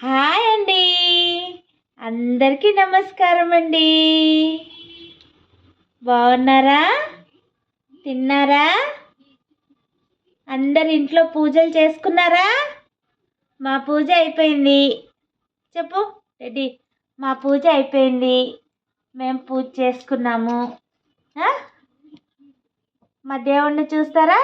Hi అండి, అందరికీ నమస్కారం అండి. బాగున్నారా? తిన్నారా? అందరు ఇంట్లో పూజలు చేసుకున్నారా? మా పూజ అయిపోయింది. చెప్పు రెడ్డి. మా పూజ అయిపోయింది. మేము పూజ చేసుకున్నాము. మా దేవుణ్ణి చూస్తారా?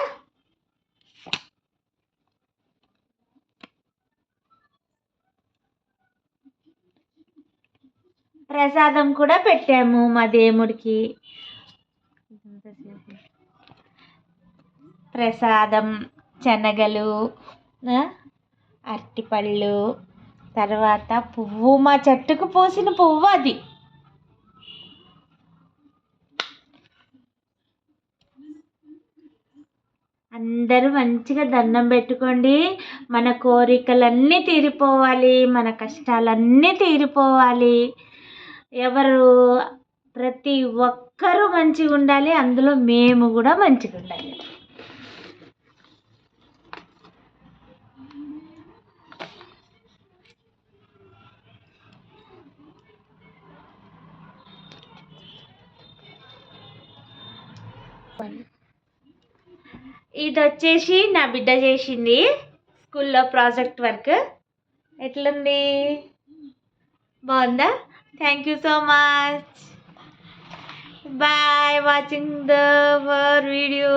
ప్రసాదం కూడా పెట్టాము మా దేవుడికి. ప్రసాదం శనగలు, అరటిపళ్ళు, తర్వాత పువ్వు, మా చెట్టుకు పూసిన పువ్వు అది. అందరూ మంచిగా దండం పెట్టుకోండి. మన కోరికలన్నీ తీరిపోవాలి, మన కష్టాలన్నీ తీరిపోవాలి. ప్రతి ఒక్కరూ మంచిగా ఉండాలి, అందులో మేము కూడా మంచిగా ఉండాలి. ఇది వచ్చేసి నా బిడ్డ చేసింది స్కూల్లో ప్రాజెక్ట్ వర్క్. ఎట్లుంది? బాగుందా? Thank you so much. Bye watching the video.